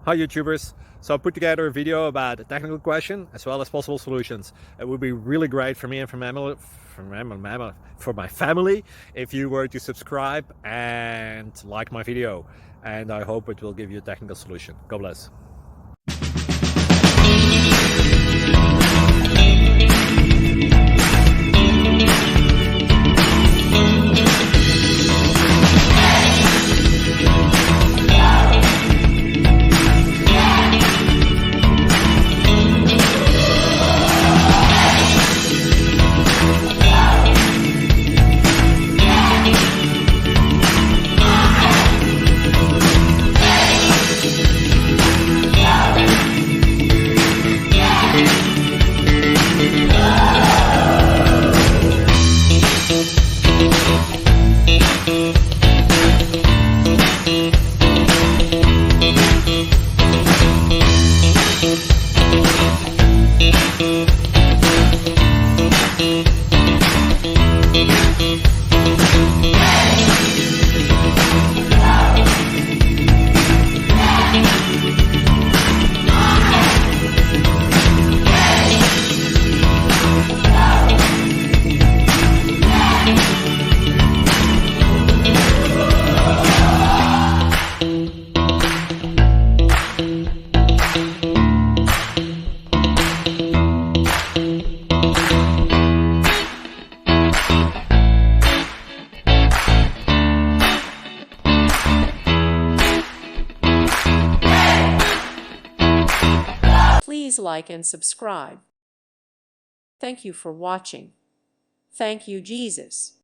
Hi YouTubers. So I put together a video about a technical question as well as possible solutions. It would be really great for me and for my family if you were to subscribe and like my video. And I hope it will give you a technical solution. God bless. Please like and subscribe. Thank you for watching. Thank you, Jesus.